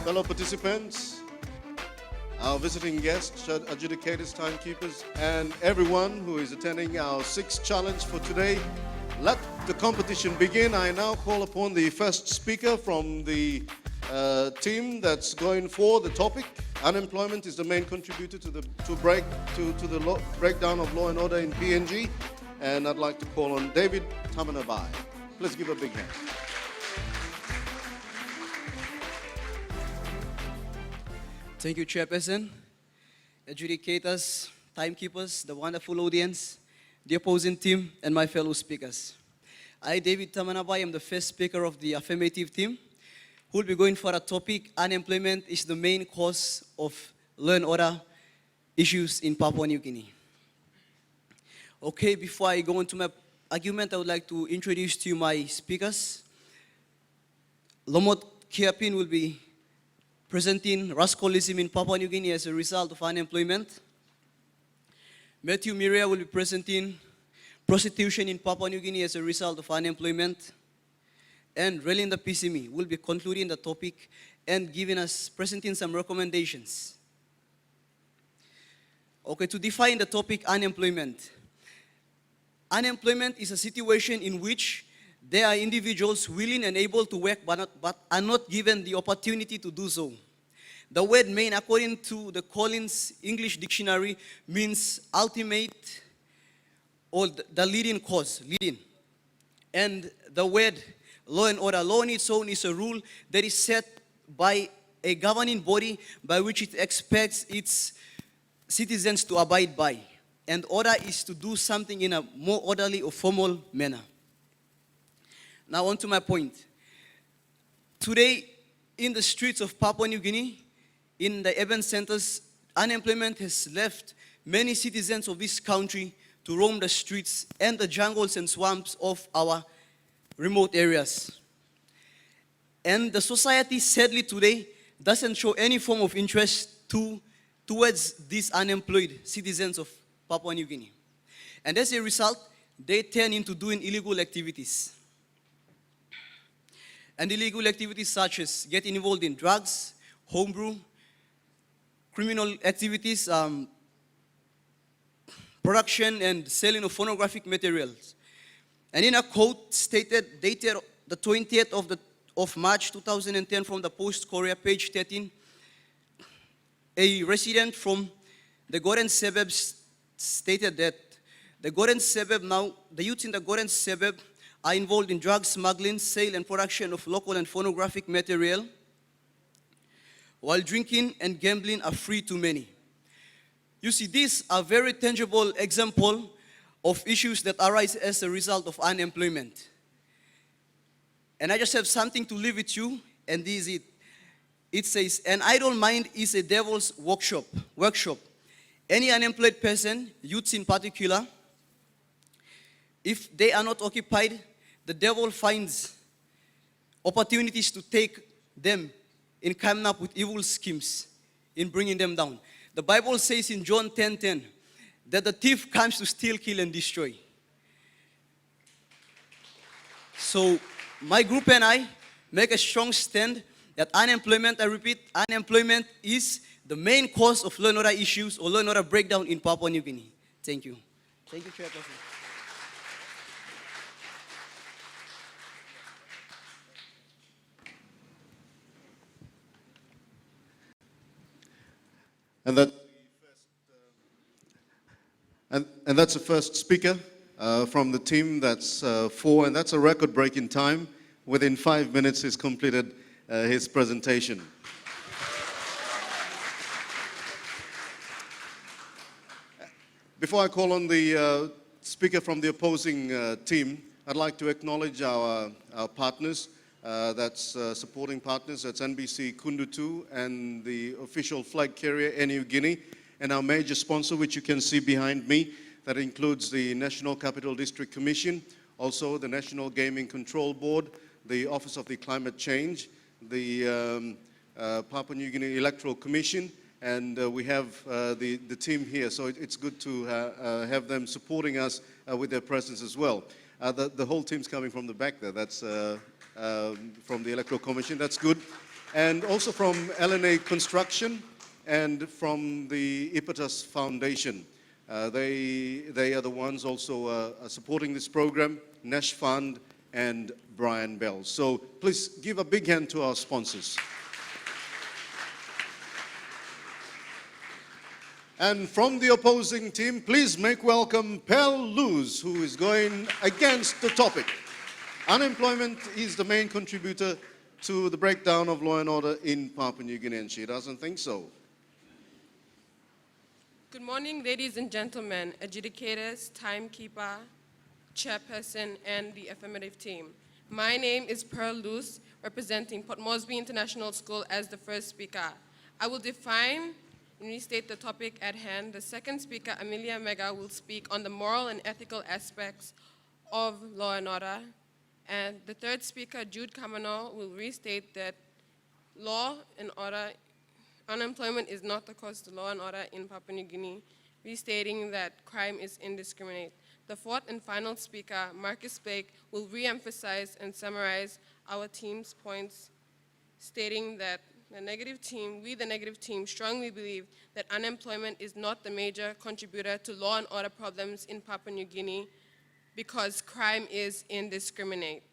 fellow participants, our visiting guests, adjudicators, timekeepers, and everyone who is attending our sixth challenge for today. Let the competition begin. I now call upon the first speaker from the team that's going for the topic. Unemployment is the main contributor to the breakdown of law and order in PNG. And I'd like to call on David Tamanabai. Please give a big hand. Thank you, Chairperson, adjudicators, timekeepers, the wonderful audience, the opposing team, and my fellow speakers. I, David Tamanabai, am the first speaker of the affirmative team, who will be going for a topic: unemployment is the main cause of law and order issues in Papua New Guinea. Okay, before I go into my argument, I would like to introduce to you my speakers. Lomot Kiapin will be presenting rascalism in Papua New Guinea as a result of unemployment. Matthew Miria will be presenting prostitution in Papua New Guinea as a result of unemployment. And Relinda Pisimi will be concluding the topic and presenting some recommendations. Okay, to define the topic unemployment. Unemployment is a situation in which there are individuals willing and able to work but are not given the opportunity to do so. The word main, according to the Collins English Dictionary, means ultimate or the leading cause, leading. And the word law and order, law on its own is a rule that is set by a governing body by which it expects its citizens to abide by. And order is to do something in a more orderly or formal manner. Now on to my point. Today, in the streets of Papua New Guinea, in the urban centers, unemployment has left many citizens of this country to roam the streets and the jungles and swamps of our remote areas. And the society, sadly today, doesn't show any form of interest towards these unemployed citizens of Papua New Guinea. And as a result, they turn into doing illegal activities. And illegal activities such as getting involved in drugs, homebrew, criminal activities, production and selling of phonographic materials. And in a quote dated the 20th of March 2010 from the Post-Korea, page 13, a resident from the Goren suburbs stated that the youths in the Goren suburb are involved in drug smuggling, sale and production of local and phonographic material, while drinking and gambling are free to many. You see, these are very tangible example of issues that arise as a result of unemployment. And I just have something to leave with you, and this is it. It says, an idle mind is a devil's workshop. Any unemployed person, youths in particular, if they are not occupied, the devil finds opportunities to take them in coming up with evil schemes, in bringing them down. The Bible says in John 10:10 that the thief comes to steal, kill, and destroy. So my group and I make a strong stand that unemployment, I repeat, unemployment is the main cause of law and order issues or law and order breakdown in Papua New Guinea. Thank you. Thank you, Chairperson. And that's the first speaker from the team that's for, and that's a record-breaking time. Within 5 minutes, he's completed his presentation. Before I call on the speaker from the opposing team, I'd like to acknowledge our partners. That's supporting partners. That's NBC Kundutu and the official flag carrier NU Guinea, and our major sponsor, which you can see behind me. That includes the National Capital District Commission, also the National Gaming Control Board, the Office of the Climate Change, the Papua New Guinea Electoral Commission, and we have the team here. So it's good to have them supporting us with their presence as well. The whole team's coming from the back there. That's from the Electoral Commission. That's good. and also from LNA Construction and from the Ipatas Foundation. They are the ones also supporting this program, Nesh Fund and Brian Bell. So please give a big hand to our sponsors. And from the opposing team, please make welcome Pel Luz, who is going against the topic. Unemployment is the main contributor to the breakdown of law and order in Papua New Guinea, and she doesn't think so. Good morning, ladies and gentlemen, adjudicators, timekeeper, chairperson, and the affirmative team. My name is Pearl Luce, representing Port Moresby International School as the first speaker. I will define and restate the topic at hand. The second speaker, Amelia Mega, will speak on the moral and ethical aspects of law and order. And the third speaker, Jude Kamano, will restate that law and order, unemployment is not the cause to law and order in Papua New Guinea, restating that crime is indiscriminate. The fourth and final speaker, Marcus Blake, will re-emphasize and summarize our team's points, stating that the negative team, strongly believe that unemployment is not the major contributor to law and order problems in Papua New Guinea, because crime is indiscriminate.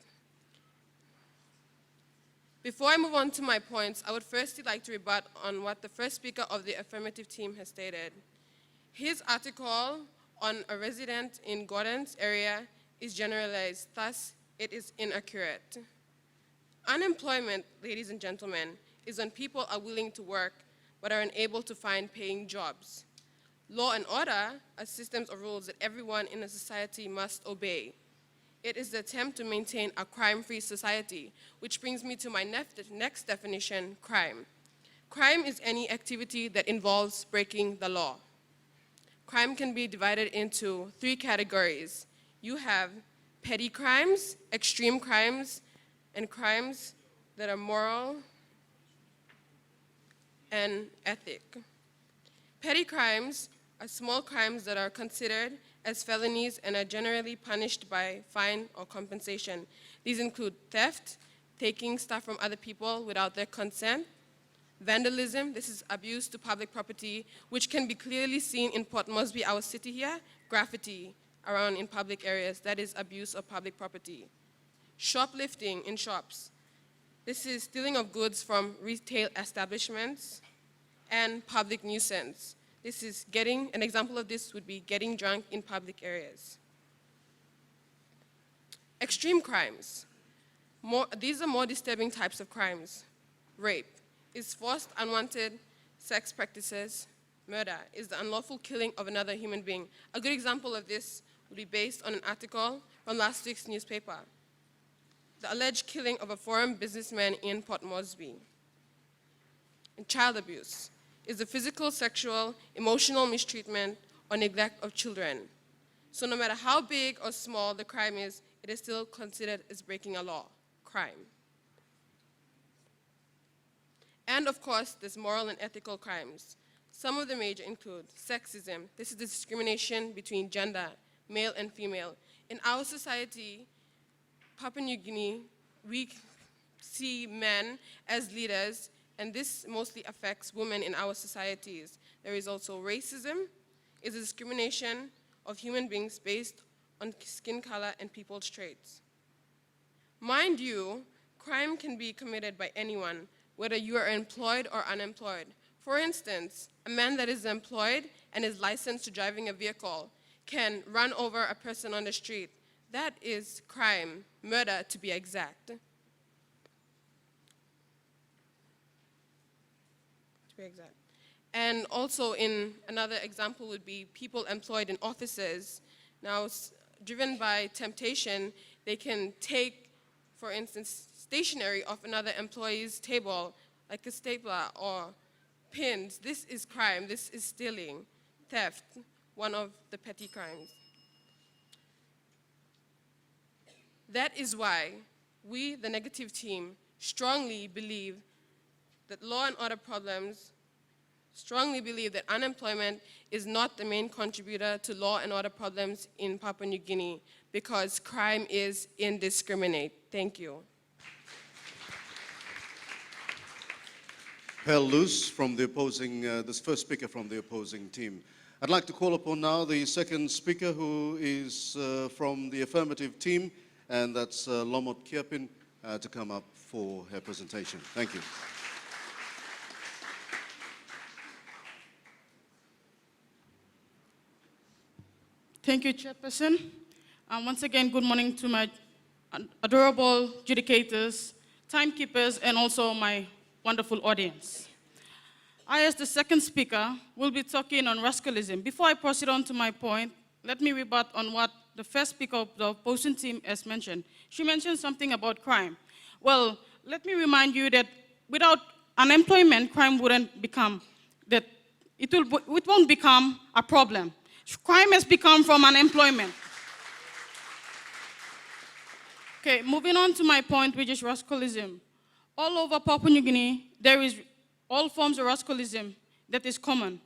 Before I move on to my points, I would firstly like to rebut on what the first speaker of the affirmative team has stated. His article on a resident in Gordon's area is generalized, thus it is inaccurate. Unemployment, ladies and gentlemen, is when people are willing to work but are unable to find paying jobs. Law and order are systems or rules that everyone in a society must obey. It is the attempt to maintain a crime-free society, which brings me to my next definition, crime. Crime is any activity that involves breaking the law. Crime can be divided into three categories. You have petty crimes, extreme crimes, and crimes that are moral and ethic. Petty crimes are small crimes that are considered as felonies and are generally punished by fine or compensation. These include theft, taking stuff from other people without their consent, vandalism, this is abuse to public property, which can be clearly seen in Port Moresby, our city here, graffiti around in public areas, that is abuse of public property. Shoplifting in shops, this is stealing of goods from retail establishments, and public nuisance. This is an example of this would be getting drunk in public areas. Extreme crimes. These are more disturbing types of crimes. Rape is forced, unwanted sex practices. Murder is the unlawful killing of another human being. A good example of this would be based on an article from last week's newspaper. The alleged killing of a foreign businessman in Port Moresby. And child abuse is the physical, sexual, emotional mistreatment or neglect of children. So no matter how big or small the crime is, it is still considered as breaking a law, crime. And of course, there's moral and ethical crimes. Some of the major include sexism. This is the discrimination between gender, male and female. In our society, Papua New Guinea, we see men as leaders, and this mostly affects women in our societies. There is also racism, is a discrimination of human beings based on skin color and people's traits. Mind you, crime can be committed by anyone, whether you are employed or unemployed. For instance, a man that is employed and is licensed to driving a vehicle can run over a person on the street. That is crime, murder to be exact. And also in another example would be people employed in offices. Now, driven by temptation, they can take, for instance, stationery off another employee's table, like a stapler or pins. This is crime, this is stealing, theft, one of the petty crimes. That is why we, the negative team, strongly believe that law and order problems, strongly believe that unemployment is not the main contributor to law and order problems in Papua New Guinea, because crime is indiscriminate. Thank you. Luce from the opposing, this first speaker from the opposing team. I'd like to call upon now the second speaker, who is from the affirmative team, and that's Lomot Kiapin, to come up for her presentation. Thank you. Thank you, Chairperson. Once again, good morning to my adorable judicators, timekeepers, and also my wonderful audience. I, as the second speaker, will be talking on rascalism. Before I proceed on to my point, let me rebut on what the first speaker of the opposing team has mentioned. She mentioned something about crime. Well, let me remind you that without unemployment, crime wouldn't become, that it won't become a problem. Crime has become from unemployment. Okay, moving on to my point, which is rascalism. All over Papua New Guinea, there is all forms of rascalism that is common.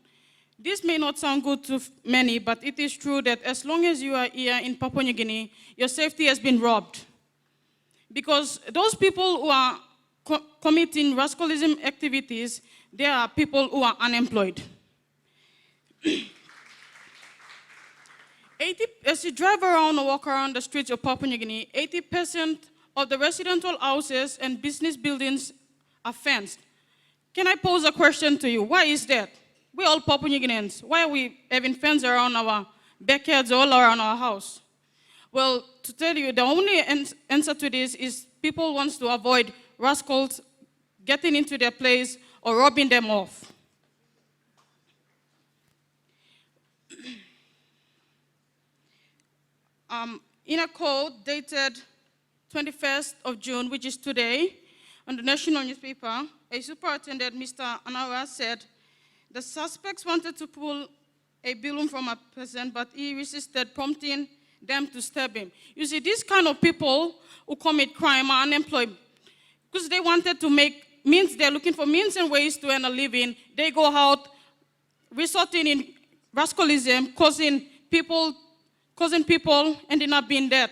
This may not sound good to many, but it is true that as long as you are here in Papua New Guinea, your safety has been robbed. Because those people who are committing rascalism activities, they are people who are unemployed. As you drive around or walk around the streets of Papua New Guinea, 80% of the residential houses and business buildings are fenced. Can I pose a question to you? Why is that? We're all Papua New Guineans. Why are we having fence around our backyards all around our house? Well, to tell you, the only answer to this is people want to avoid rascals getting into their place or robbing them off. In a quote dated 21st of June, which is today, on the national newspaper, a superintendent, Mr. Anawa, said, the suspects wanted to pull a balloon from a person, but he resisted, prompting them to stab him. You see, these kind of people who commit crime are unemployed because they wanted to make means, they're looking for means and ways to earn a living. They go out resorting in rascalism, causing people ending up being dead.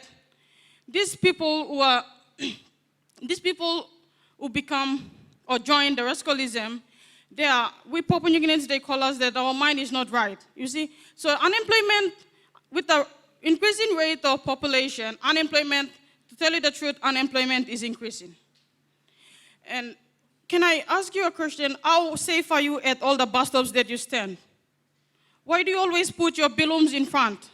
These people who become or join the rascalism, we Papua New Guineans, they call us that our mind is not right, you see? So unemployment, with the increasing rate of population, unemployment, to tell you the truth, unemployment is increasing. And can I ask you a question? How safe are you at all the bus stops that you stand? Why do you always put your balloons in front?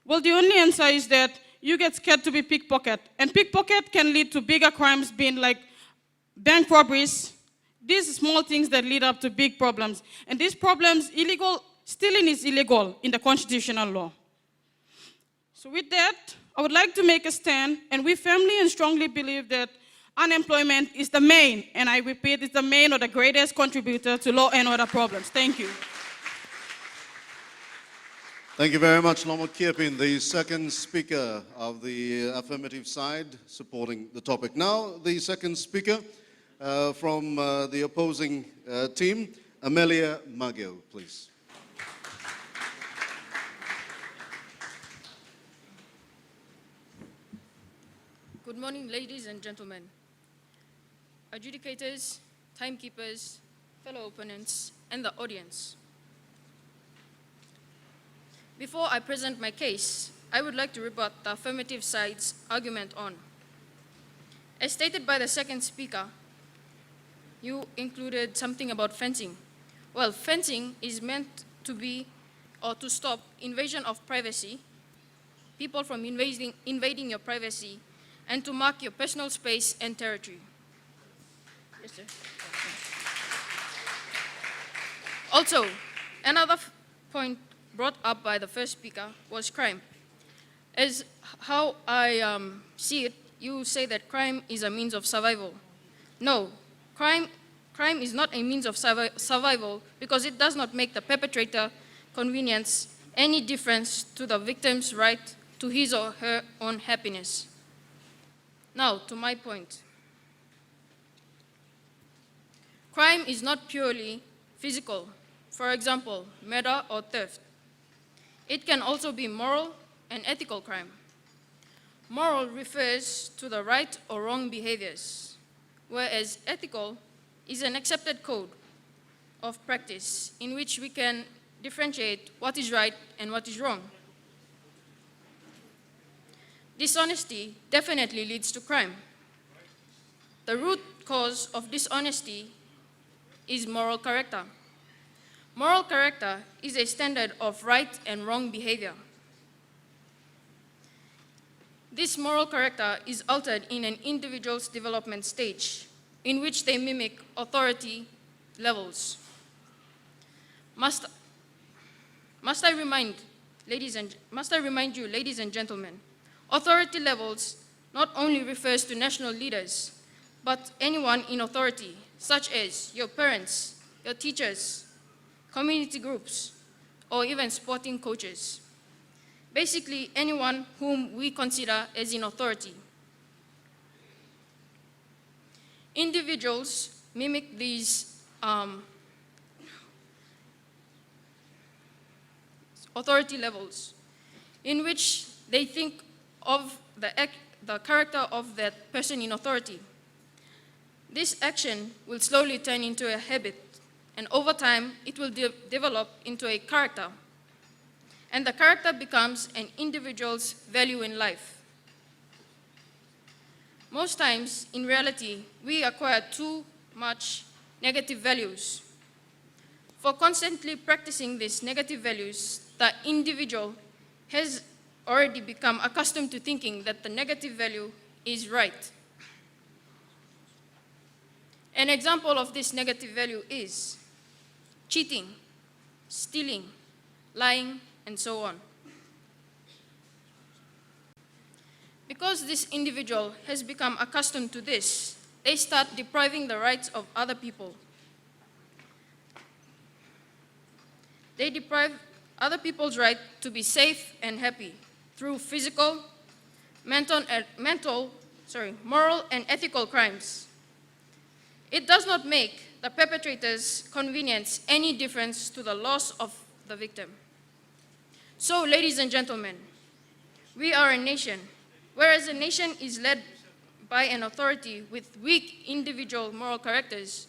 Well, the only answer is that you get scared to be pickpocket. And pickpocket can lead to bigger crimes, being like bank robberies. These small things that lead up to big problems. And these problems, stealing is illegal in the constitutional law. So with that, I would like to make a stand, and we firmly and strongly believe that unemployment is the main, and I repeat, it's the main or the greatest contributor to law and order problems. Thank you. Thank you very much, Lomot Kiapin, the second speaker of the affirmative side supporting the topic. Now, the second speaker from the opposing team, Amelia Magio, please. Good morning, ladies and gentlemen, adjudicators, timekeepers, fellow opponents, and the audience. Before I present my case, I would like to rebut the affirmative side's argument on. As stated by the second speaker, you included something about fencing. Well, fencing is meant to be or to stop invasion of privacy, people from invading your privacy, and to mark your personal space and territory. Yes, sir. Also, another point brought up by the first speaker was crime. As how I see it, you say that crime is a means of survival. No, crime is not a means of survival because it does not make the perpetrator convenience any difference to the victim's right to his or her own happiness. Now, to my point. Crime is not purely physical, for example, murder or theft. It can also be moral and ethical crime. Moral refers to the right or wrong behaviors, whereas ethical is an accepted code of practice in which we can differentiate what is right and what is wrong. Dishonesty definitely leads to crime. The root cause of dishonesty is moral character. Moral character is a standard of right and wrong behavior. This moral character is altered in an individual's development stage, in which they mimic authority levels. Must I remind you, ladies and gentlemen, authority levels not only refers to national leaders, but anyone in authority, such as your parents, your teachers, community groups, or even sporting coaches. Basically, anyone whom we consider as in authority. Individuals mimic these authority levels, in which they think of the character of that person in authority. This action will slowly turn into a habit, and over time, it will develop into a character. And the character becomes an individual's value in life. Most times, in reality, we acquire too much negative values. For constantly practicing these negative values, the individual has already become accustomed to thinking that the negative value is right. An example of this negative value is cheating, stealing, lying, and so on. Because this individual has become accustomed to this, they start depriving the rights of other people. They deprive other people's right to be safe and happy through physical, moral, and ethical crimes. It does not make the perpetrator's convenience any difference to the loss of the victim. So, ladies and gentlemen, we are a nation. Whereas a nation is led by an authority with weak individual moral characters,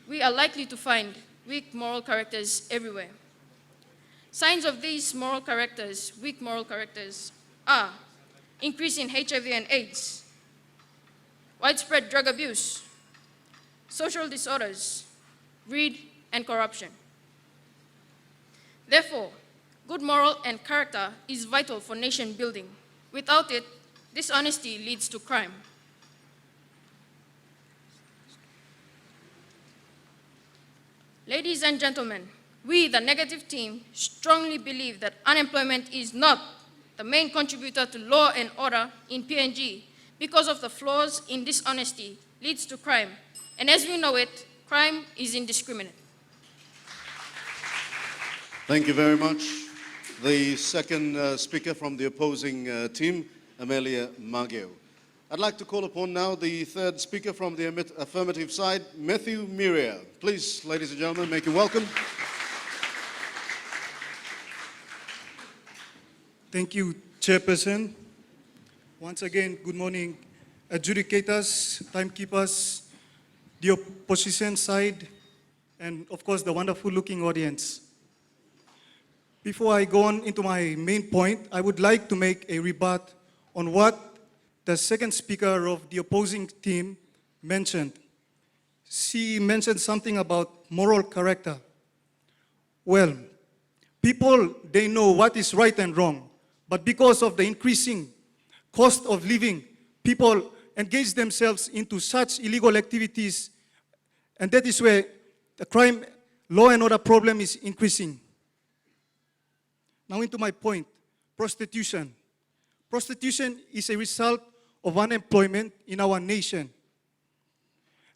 we are likely to find weak moral characters everywhere. Signs of these weak moral characters, are increase in HIV and AIDS, widespread drug abuse, social disorders, greed, and corruption. Therefore, good moral and character is vital for nation building. Without it, dishonesty leads to crime. Ladies and gentlemen, we, the negative team, strongly believe that unemployment is not the main contributor to law and order in PNG because of the flaws in dishonesty leads to crime. And as we know it, crime is indiscriminate. Thank you very much. The second speaker from the opposing team, Amelia Mageo. I'd like to call upon now the third speaker from the affirmative side, Matthew Miria. Please, ladies and gentlemen, make you welcome. Thank you, Chairperson. Once again, good morning, adjudicators, timekeepers, the opposition side, and of course, the wonderful-looking audience. Before I go on into my main point, I would like to make a rebut on what the second speaker of the opposing team mentioned. She mentioned something about moral character. Well, people, they know what is right and wrong, but because of the increasing cost of living, people engage themselves into such illegal activities, and that is where the crime, law and order problem is increasing. Now into my point, prostitution. Prostitution is a result of unemployment in our nation.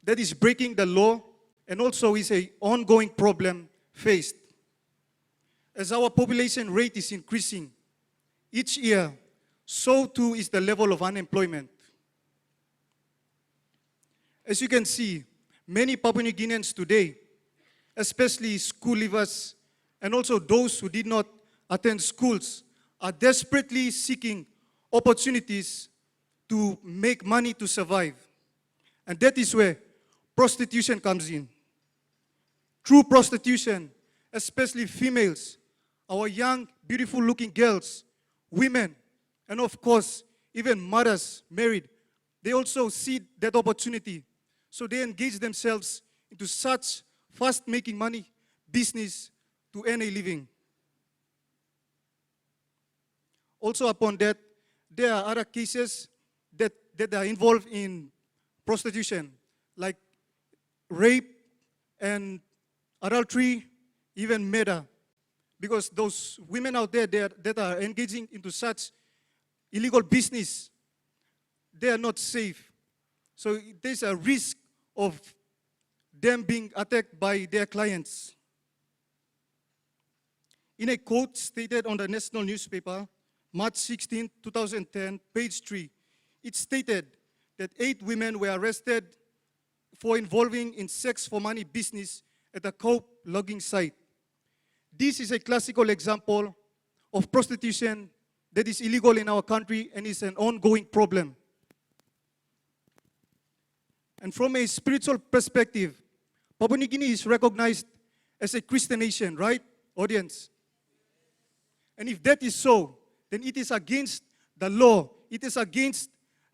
That is breaking the law and also is an ongoing problem faced. As our population rate is increasing each year, so too is the level of unemployment. As you can see, many Papua New Guineans today, especially school leavers and also those who did not attend schools, are desperately seeking opportunities to make money to survive. And that is where prostitution comes in. True prostitution, especially females, our young, beautiful-looking girls, women, and of course, even mothers married, they also see that opportunity. So they engage themselves into such fast-making money business to earn a living. Also upon that, there are other cases that are involved in prostitution, like rape and adultery, even murder. Because those women out there that are engaging into such illegal business, they are not safe. So there's a risk of them being attacked by their clients. In a quote stated on the national newspaper, March 16, 2010, page 3, it stated that 8 women were arrested for involving in sex for money business at a coal logging site. This is a classical example of prostitution that is illegal in our country and is an ongoing problem. And from a spiritual perspective, Papua New Guinea is recognized as a Christian nation, right, audience? And if that is so, then it is against the law, it is against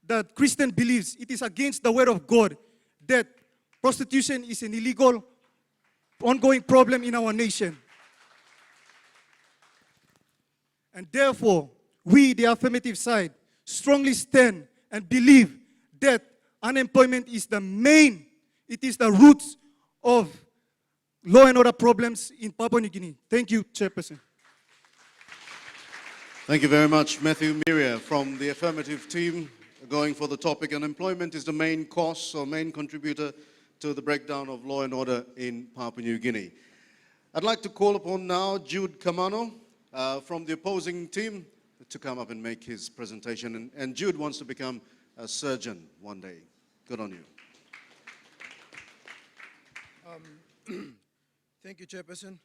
the Christian beliefs, it is against the word of God that prostitution is an illegal, ongoing problem in our nation. And therefore, we, the affirmative side, strongly stand and believe that unemployment is the main, it is the roots of law and order problems in Papua New Guinea. Thank you, Chairperson. Thank you very much, Matthew Miria from the affirmative team, going for the topic unemployment is the main cause or main contributor to the breakdown of law and order in Papua New Guinea. I'd like to call upon now Jude Kamano from the opposing team to come up and make his presentation. And Jude wants to become a surgeon one day. Good on you. Thank you, Chairperson.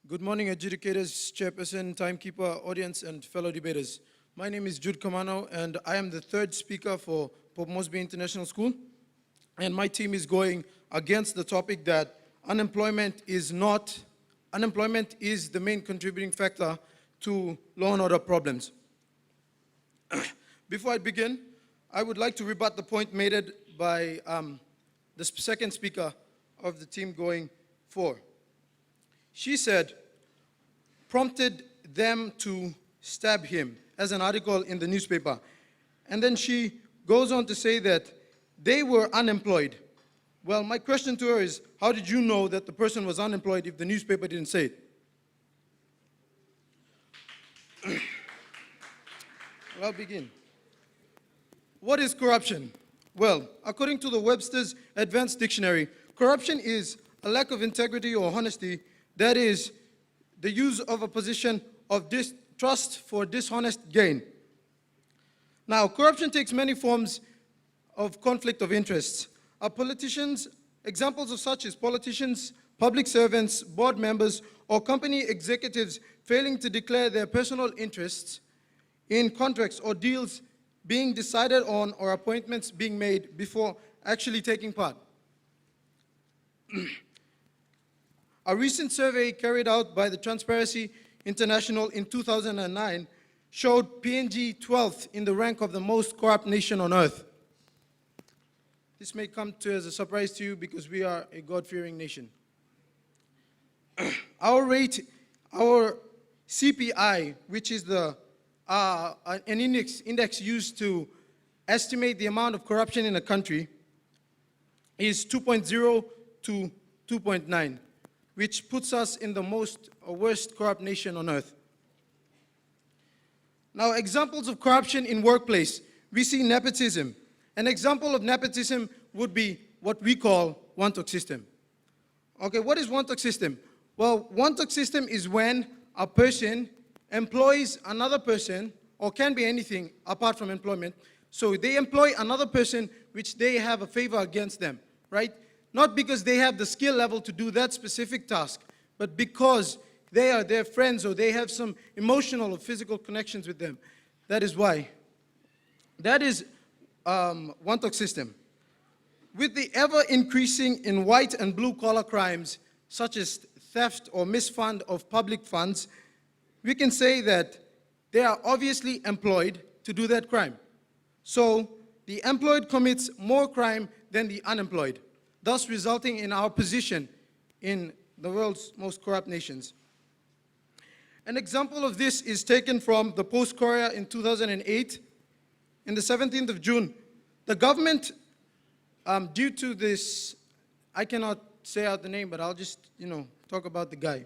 Good morning, adjudicators, Chairperson, timekeeper, audience, and fellow debaters. My name is Jude Kamano, and I am the 3rd speaker for Port Moresby International School. And my team is going against the topic that unemployment is the main contributing factor to law and order problems. Before I begin, I would like to rebut the point made by the second speaker of the team going for. She said, prompted them to stab him, as an article in the newspaper. And then she goes on to say that they were unemployed. Well, my question to her is, how did you know that the person was unemployed if the newspaper didn't say it? Well, I'll begin. What is corruption? Well, according to the Webster's Advanced Dictionary, corruption is a lack of integrity or honesty, that is, the use of a position of distrust for dishonest gain. Now, corruption takes many forms of conflict of interests. Examples of such is politicians, public servants, board members, or company executives failing to declare their personal interests in contracts or deals being decided on or appointments being made before actually taking part. A recent survey carried out by the Transparency International in 2009 showed PNG 12th in the rank of the most corrupt nation on earth. This may come as a surprise to you because we are a God-fearing nation. Our CPI, which is an index used to estimate the amount of corruption in a country, is 2.0 to 2.9, which puts us in the worst corrupt nation on earth. Now, examples of corruption in workplace, we see nepotism. An example of nepotism would be what we call one-talk system. Okay, what is one-talk system? Well, one-talk system is when a person employs another person, or can be anything apart from employment. So they employ another person which they have a favor against them, right? Not because they have the skill level to do that specific task, but because they are their friends or they have some emotional or physical connections with them. That is why. That is one-talk system. With the ever increasing in white and blue collar crimes, such as theft or misfund of public funds, we can say that they are obviously employed to do that crime. So the employed commits more crime than the unemployed, thus resulting in our position in the world's most corrupt nations. An example of this is taken from the Post-Courier in 2008. In the 17th of June, the government, due to this, I cannot say out the name, but I'll just, talk about the guy.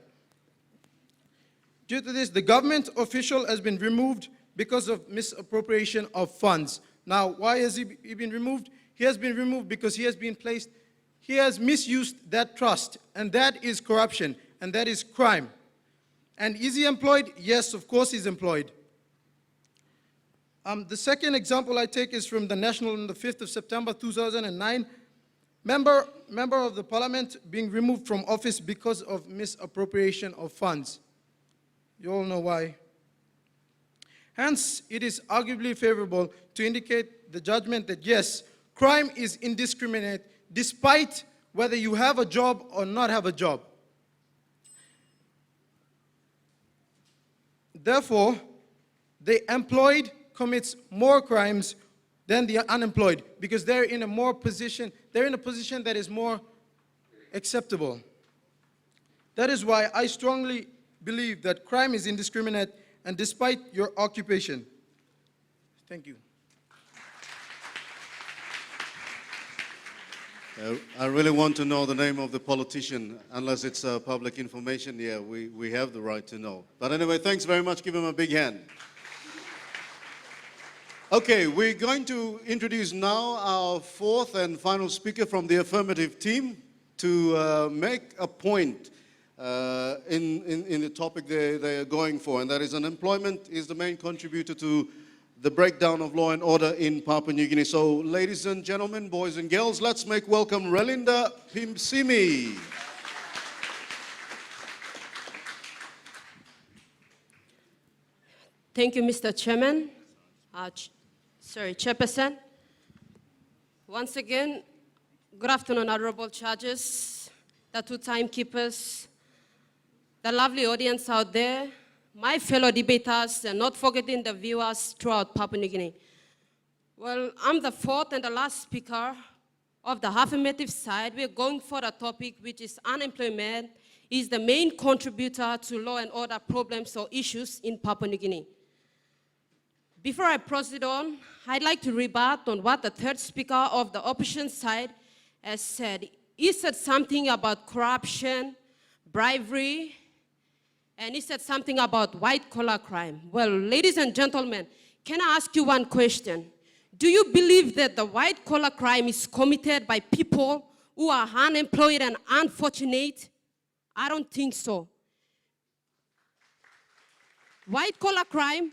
Due to this, the government official has been removed because of misappropriation of funds. Now, why has he been removed? He has been removed because he has misused that trust, and that is corruption, and that is crime. And is he employed? Yes, of course he's employed. The second example I take is from the National on the 5th of September 2009. Member of the parliament being removed from office because of misappropriation of funds. You all know why. Hence, it is arguably favorable to indicate the judgment that yes, crime is indiscriminate despite whether you have a job or not have a job. Therefore, the employed commits more crimes than the unemployed because they're in a position that is more acceptable. That is why I strongly believe that crime is indiscriminate and despite your occupation. Thank you. I really want to know the name of the politician. Unless it's public information, yeah, we have the right to know. But anyway, thanks very much. Give him a big hand. Okay, we're going to introduce now our fourth and final speaker from the affirmative team to make a point in the topic they are going for, and that is unemployment is the main contributor to the breakdown of law and order in Papua New Guinea. So, ladies and gentlemen, boys and girls, let's make welcome Relinda Pimsimi. Thank you, Mr. Chairman. Chairperson. Once again, good afternoon, honorable judges, the two timekeepers, the lovely audience out there, my fellow debaters, and not forgetting the viewers throughout Papua New Guinea. Well, I'm the fourth and the last speaker of the affirmative side. We're going for a topic which is unemployment is the main contributor to law and order problems or issues in Papua New Guinea. Before I proceed on, I'd like to rebut on what the third speaker of the opposition side has said. He said something about corruption, bribery, and he said something about white-collar crime. Well, ladies and gentlemen, can I ask you one question? Do you believe that the white-collar crime is committed by people who are unemployed and unfortunate? I don't think so. White-collar crime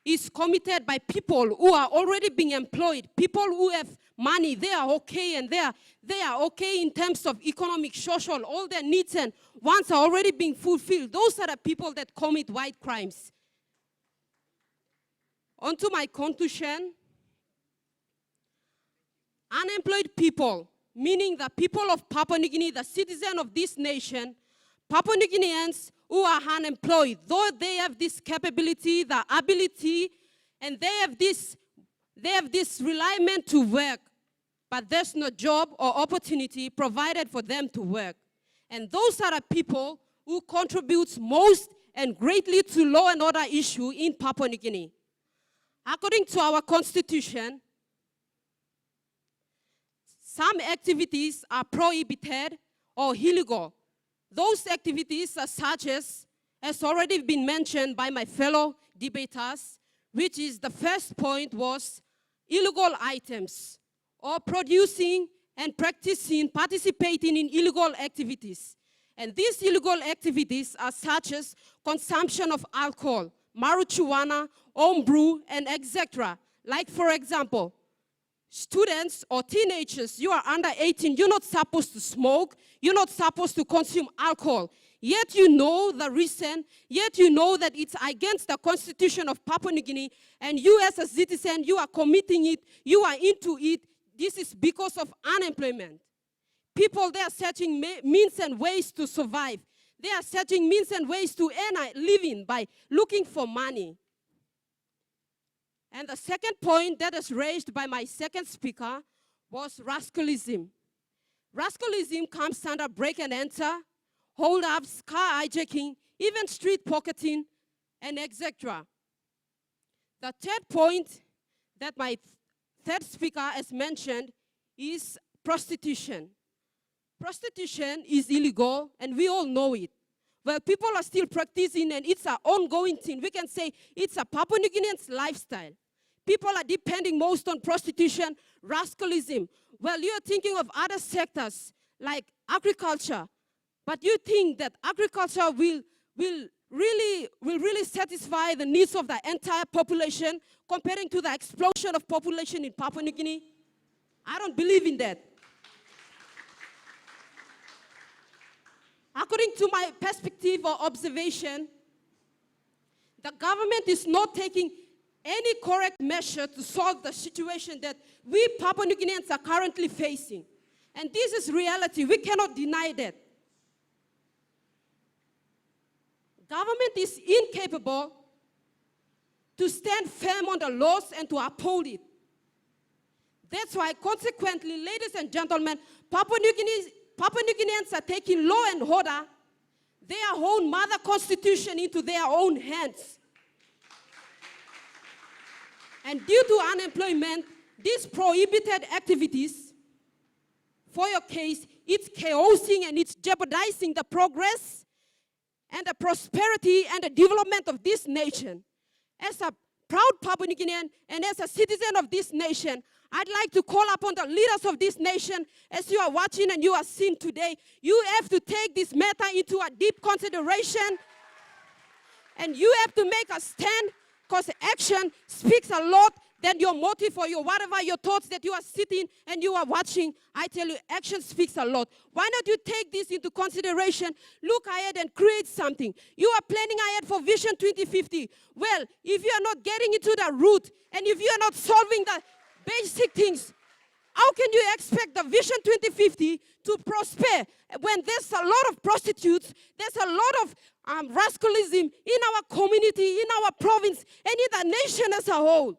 is committed by people who are already being employed, people who have money, they are okay, and they are okay in terms of economic, social, all their needs and wants are already being fulfilled. Those are the people that commit white crimes. On to my conclusion. Unemployed people, meaning the people of Papua New Guinea, the citizens of this nation, Papua New Guineans who are unemployed, though they have this capability, the ability, and they have this reliance to work, but there's no job or opportunity provided for them to work. And those are the people who contribute most and greatly to law and order issue in Papua New Guinea. According to our constitution, some activities are prohibited or illegal. Those activities are such as already been mentioned by my fellow debaters, which is the first point was illegal items or producing and practicing, participating in illegal activities. And these illegal activities are such as consumption of alcohol, marijuana, homebrew, and etc. Like, for example, students or teenagers, you are under 18, you're not supposed to smoke, you're not supposed to consume alcohol. Yet you know the reason, yet you know that it's against the constitution of Papua New Guinea, and you as a citizen, you are committing it, you are into it, this is because of unemployment. People, they are searching means and ways to survive. They are searching means and ways to earn a living by looking for money. And the second point that is raised by my second speaker was rascalism. Rascalism comes under break and enter, hold-ups, car hijacking, even street pocketing, and etc. The third point that my third speaker has mentioned is prostitution. Prostitution is illegal, and we all know it. Well, people are still practicing, and it's an ongoing thing. We can say it's a Papua New Guinean's lifestyle. People are depending most on prostitution, rascalism. Well, you're thinking of other sectors like agriculture, but you think that agriculture will really satisfy the needs of the entire population comparing to the explosion of population in Papua New Guinea? I don't believe in that. According to my perspective or observation, the government is not taking any correct measure to solve the situation that we Papua New Guineans are currently facing. And this is reality. We cannot deny that. Government is incapable to stand firm on the laws and to uphold it. That's why, consequently, ladies and gentlemen, Papua New Guineans are taking law and order, their own mother constitution, into their own hands. And due to unemployment, these prohibited activities, for your case, it's chaosing and it's jeopardizing the progress and the prosperity and the development of this nation. As a proud Papua New Guinean and as a citizen of this nation, I'd like to call upon the leaders of this nation, as you are watching and you are seeing today, you have to take this matter into a deep consideration, and you have to make a stand, because action speaks a lot than your motive or your whatever your thoughts that you are sitting and you are watching. I tell you, action speaks a lot. Why not you take this into consideration, look ahead and create something? You are planning ahead for Vision 2050. Well, if you are not getting into the root and if you are not solving the basic things, how can you expect the Vision 2050 to prosper when there's a lot of prostitutes, there's a lot of rascalism in our community, in our province, and in the nation as a whole?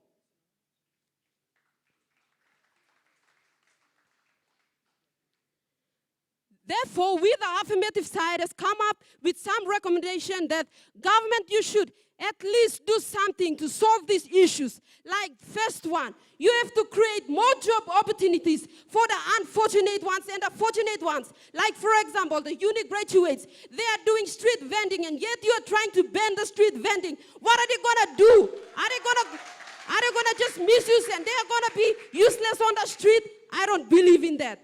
Therefore, we, the affirmative side, has come up with some recommendation that government, you should at least do something to solve these issues. Like, first one, you have to create more job opportunities for the unfortunate ones and the fortunate ones. Like, for example, the uni graduates, they are doing street vending, and yet you are trying to ban the street vending. What are they going to do? Are they going to just misuse and they are going to be useless on the street? I don't believe in that.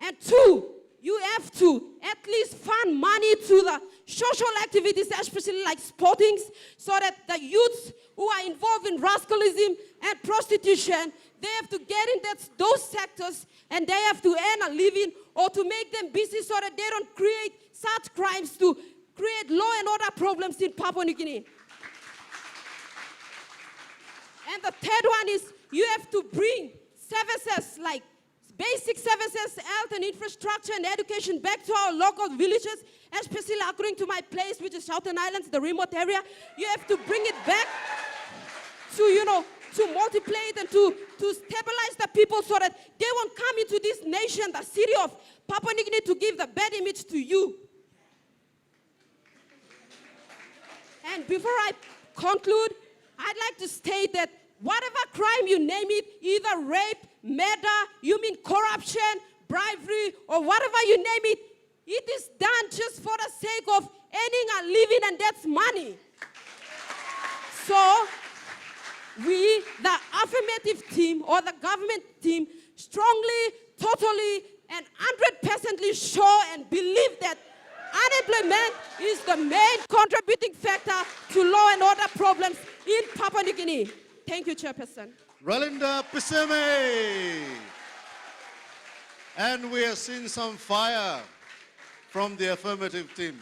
And two, you have to at least fund money to the social activities, especially like sportings, so that the youths who are involved in rascalism and prostitution, they have to get in those sectors and they have to earn a living or to make them busy so that they don't create such crimes to create law and order problems in Papua New Guinea. And the third one is you have to bring services like basic services, health and infrastructure and education back to our local villages, especially according to my place, which is Southern Islands, the remote area. You have to bring it back to, to multiply it and to stabilize the people so that they won't come into this nation, the city of Papua New Guinea, to give the bad image to you. And before I conclude, I'd like to state that whatever crime you name it, either rape, murder, you mean corruption, bribery, or whatever you name it, it is done just for the sake of earning a living, and that's money. So, we, the affirmative team or the government team, strongly, totally, and 100% sure and believe that unemployment is the main contributing factor to law and order problems in Papua New Guinea. Thank you, Chairperson. Ralinda Piseme. And we are seeing some fire from the affirmative team.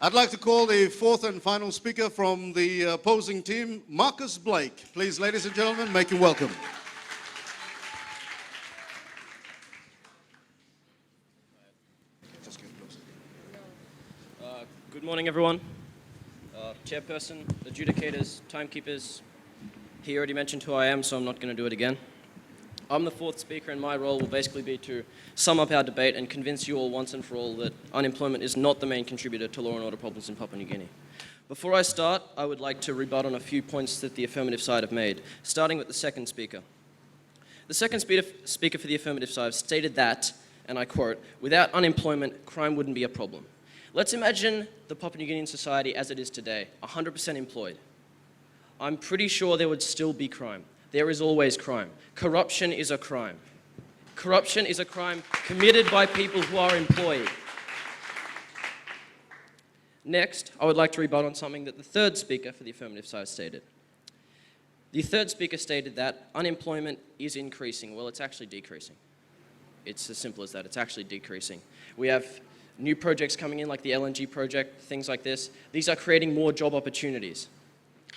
I'd like to call the fourth and final speaker from the opposing team, Marcus Blake. Please, ladies and gentlemen, make him welcome. Good morning, everyone. Chairperson, adjudicators, timekeepers. He already mentioned who I am, so I'm not going to do it again. I'm the fourth speaker, and my role will basically be to sum up our debate and convince you all once and for all that unemployment is not the main contributor to law and order problems in Papua New Guinea. Before I start, I would like to rebut on a few points that the affirmative side have made, starting with the second speaker. The second speaker for the affirmative side stated that, and I quote, "Without unemployment, crime wouldn't be a problem." Let's imagine the Papua New Guinean society as it is today, 100% employed. I'm pretty sure there would still be crime. There is always crime. Corruption is a crime. Corruption is a crime committed by people who are employed. Next, I would like to rebut on something that the third speaker for the affirmative side stated. The third speaker stated that unemployment is increasing. Well, it's actually decreasing. It's as simple as that. It's actually decreasing. We have new projects coming in, like the LNG project, things like this. These are creating more job opportunities.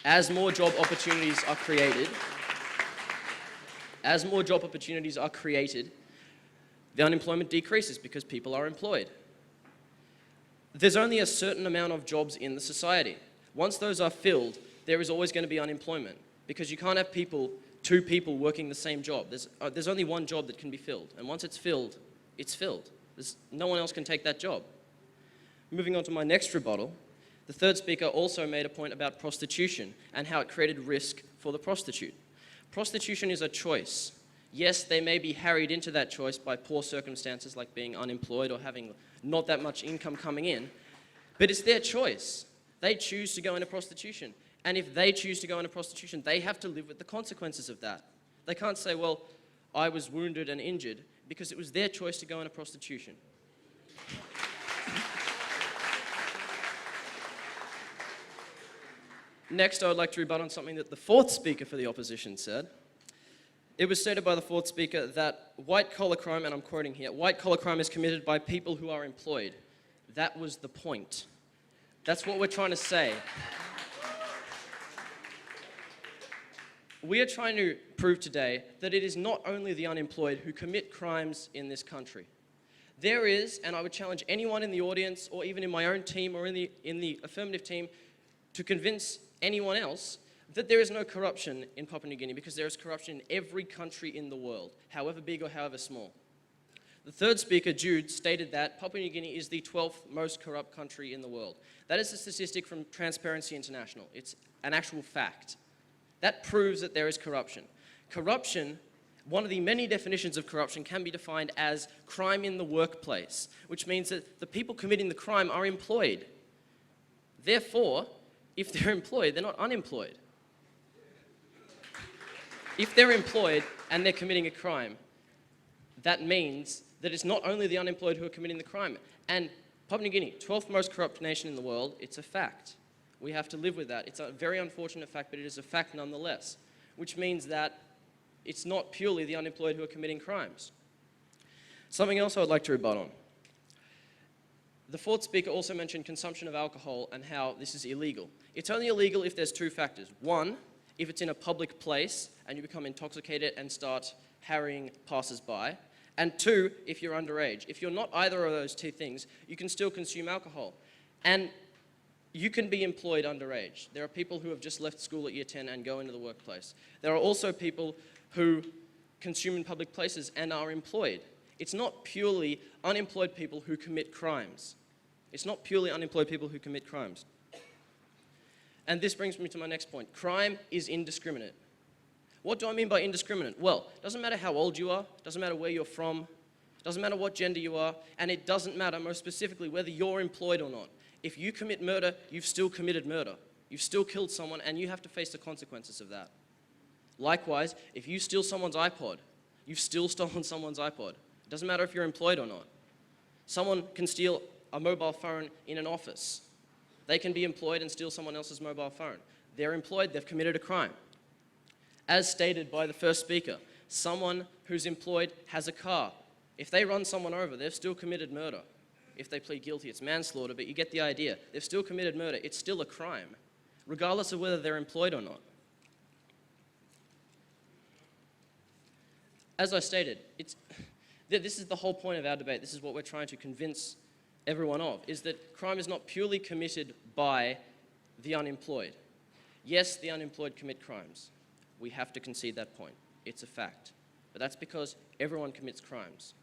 As more job opportunities are created, the unemployment decreases because people are employed. There's only a certain amount of jobs in the society. Once those are filled, there is always going to be unemployment because you can't have two people working the same job. There's only one job that can be filled, and once it's filled, it's filled. No one else can take that job. Moving on to my next rebuttal, the third speaker also made a point about prostitution and how it created risk for the prostitute. Prostitution is a choice. Yes, they may be harried into that choice by poor circumstances like being unemployed or having not that much income coming in, but it's their choice. They choose to go into prostitution. And if they choose to go into prostitution, they have to live with the consequences of that. They can't say, well, I was wounded and injured, because it was their choice to go into prostitution. Next, I would like to rebut on something that the fourth speaker for the opposition said. It was stated by the fourth speaker that white-collar crime, and I'm quoting here, white-collar crime is committed by people who are employed. That was the point. That's what we're trying to say. We are trying to prove today that it is not only the unemployed who commit crimes in this country. There is, and I would challenge anyone in the audience or even in my own team or in the affirmative team to convince anyone else that there is no corruption in Papua New Guinea, because there is corruption in every country in the world, however big or however small. The third speaker, Jude, stated that Papua New Guinea is the 12th most corrupt country in the world. That is a statistic from Transparency International. It's an actual fact. That proves that there is corruption. Corruption, one of the many definitions of corruption, can be defined as crime in the workplace, which means that the people committing the crime are employed. Therefore, if they're employed, they're not unemployed. If they're employed and they're committing a crime, that means that it's not only the unemployed who are committing the crime. And Papua New Guinea, 12th most corrupt nation in the world, it's a fact. We have to live with that. It's a very unfortunate fact, but it is a fact nonetheless, which means that it's not purely the unemployed who are committing crimes. Something else I would like to rebut on. The fourth speaker also mentioned consumption of alcohol and how this is illegal. It's only illegal if there's two factors. One, if it's in a public place and you become intoxicated and start harrying passers-by. And two, if you're underage. If you're not either of those two things, you can still consume alcohol. And you can be employed underage. There are people who have just left school at year 10 and go into the workplace. There are also people who consume in public places and are employed. It's not purely unemployed people who commit crimes. It's not purely unemployed people who commit crimes. And this brings me to my next point. Crime is indiscriminate. What do I mean by indiscriminate? Well, it doesn't matter how old you are, it doesn't matter where you're from, it doesn't matter what gender you are, and it doesn't matter, most specifically, whether you're employed or not. If you commit murder, you've still committed murder. You've still killed someone, and you have to face the consequences of that. Likewise, if you steal someone's iPod, you've still stolen someone's iPod. It doesn't matter if you're employed or not. Someone can steal a mobile phone in an office. They can be employed and steal someone else's mobile phone. They're employed, they've committed a crime. As stated by the first speaker, someone who's employed has a car. If they run someone over, they've still committed murder. if they plead guilty, it's manslaughter, but you get the idea. They've still committed murder. It's still a crime, regardless of whether they're employed or not. As I stated, this is the whole point of our debate. This is what we're trying to convince everyone of, is that crime is not purely committed by the unemployed. Yes, the unemployed commit crimes. We have to concede that point. It's a fact. But that's because everyone commits crimes.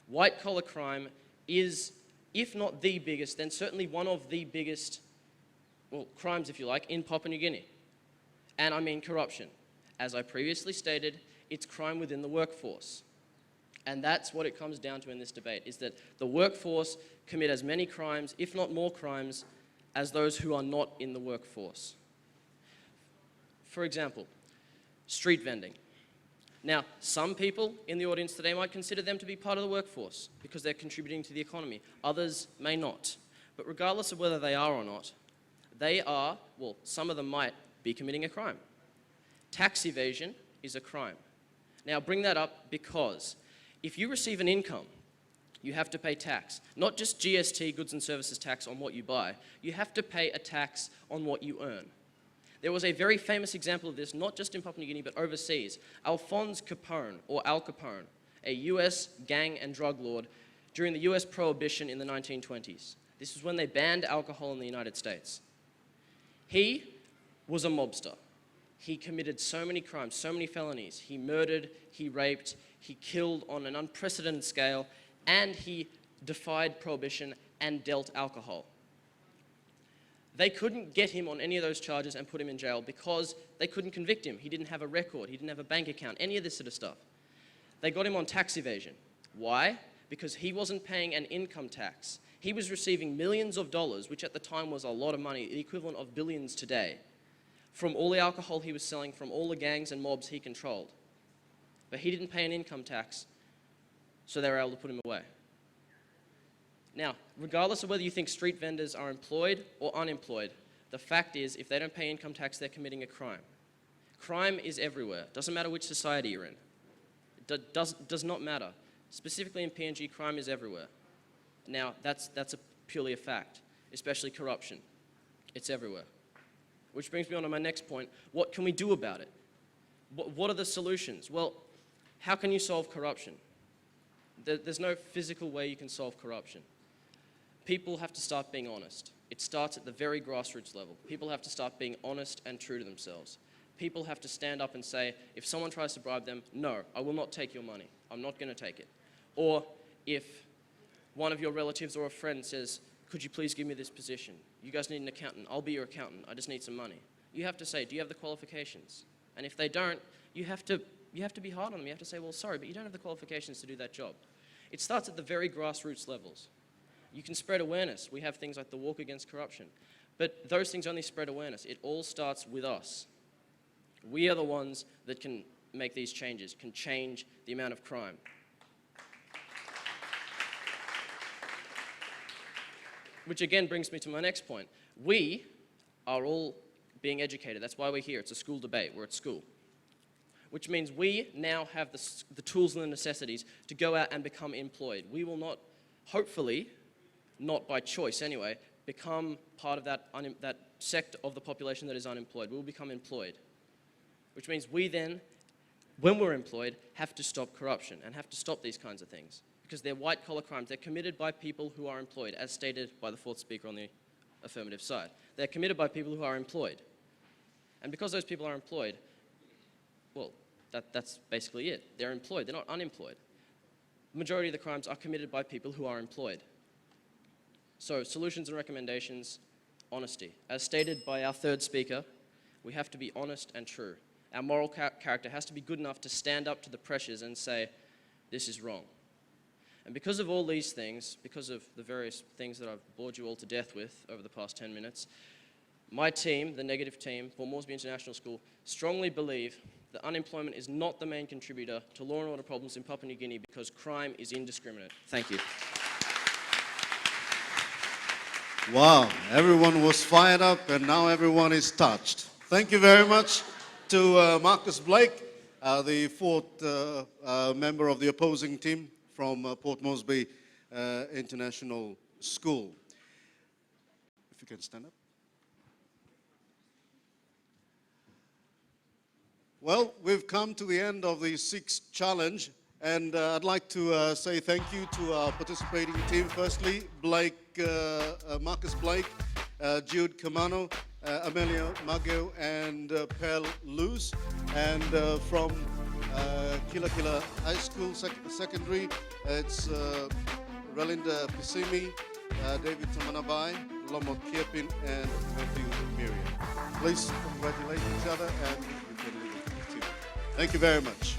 White-collar crime is, if not the biggest, then certainly one of the biggest, well, crimes, if you like, in Papua New Guinea. And I mean corruption. As I previously stated, it's crime within the workforce. And that's what it comes down to in this debate, is that the workforce commit as many crimes, if not more crimes, as those who are not in the workforce. For example, street vending. Now, some people in the audience today might consider them to be part of the workforce because they're contributing to the economy. Others may not. But regardless of whether they are or not, they are, well, some of them might be committing a crime. Tax evasion is a crime. Now, bring that up because if you receive an income, you have to pay tax. Not just GST, goods and services tax, on what you buy. You have to pay a tax on what you earn. There was a very famous example of this, not just in Papua New Guinea, but overseas. Alphonse Capone, or Al Capone, a US gang and drug lord during the US Prohibition in the 1920s. This was when they banned alcohol in the United States. He was a mobster. He committed so many crimes, so many felonies. He murdered, he raped, he killed on an unprecedented scale, and he defied prohibition and dealt alcohol. They couldn't get him on any of those charges and put him in jail because they couldn't convict him. He didn't have a record, he didn't have a bank account, any of this sort of stuff. They got him on tax evasion. Why? Because he wasn't paying an income tax. He was receiving millions of dollars, which at the time was a lot of money, the equivalent of billions today, from all the alcohol he was selling, from all the gangs and mobs he controlled. But he didn't pay an income tax, so they were able to put him away. Now, regardless of whether you think street vendors are employed or unemployed, the fact is, if they don't pay income tax, they're committing a crime. Crime is everywhere. Doesn't matter which society you're in. It does not matter. Specifically in PNG, crime is everywhere. Now, that's purely a fact, especially corruption. It's everywhere. Which brings me on to my next point. What can we do about it? What are the solutions? Well, how can you solve corruption? There's no physical way you can solve corruption. People have to start being honest. It starts at the very grassroots level. People have to start being honest and true to themselves. People have to stand up and say, if someone tries to bribe them, no, I will not take your money. I'm not going to take it. Or if one of your relatives or a friend says, could you please give me this position? You guys need an accountant. I'll be your accountant. I just need some money. You have to say, do you have the qualifications? And if they don't, you have to be hard on them. You have to say, well, sorry, but you don't have the qualifications to do that job. It starts at the very grassroots levels. You can spread awareness. We have things like the Walk Against Corruption. But those things only spread awareness. It all starts with us. We are the ones that can make these changes, can change the amount of crime. Which again brings me to my next point. We are all being educated. That's why we're here. It's a school debate. We're at school. Which means we now have the tools and the necessities to go out and become employed. We will not, hopefully, not by choice anyway, become part of that sect of the population that is unemployed. We will become employed. Which means we then, when we're employed, have to stop corruption and have to stop these kinds of things. Because they're white-collar crimes. They're committed by people who are employed, as stated by the fourth speaker on the affirmative side. They're committed by people who are employed. And because those people are employed, well, that's basically it. They're employed. They're not unemployed. The majority of the crimes are committed by people who are employed. So, solutions and recommendations, honesty. As stated by our third speaker, we have to be honest and true. Our moral character has to be good enough to stand up to the pressures and say, this is wrong. And because of all these things, because of the various things that I've bored you all to death with over the past 10 minutes, my team, the negative team, Port Moresby International School, strongly believe that unemployment is not the main contributor to law and order problems in Papua New Guinea because crime is indiscriminate. Thank you. Wow, everyone was fired up and now everyone is touched. Thank you very much to Marcus Blake, the fourth member of the opposing team from Port Moresby International School. If you can stand up. Well, we've come to the end of the sixth challenge, and I'd like to say thank you to our participating team. Firstly, Marcus Blake, Jude Camano, Amelia Maggio, and Pearl Luce. And from Kiliakila High School Secondary, it's Relinda Pisimi, David Tamanabai, Lomo Kiepin, and Matthew Miriam. Please congratulate each other and you can leave the team. Thank you very much.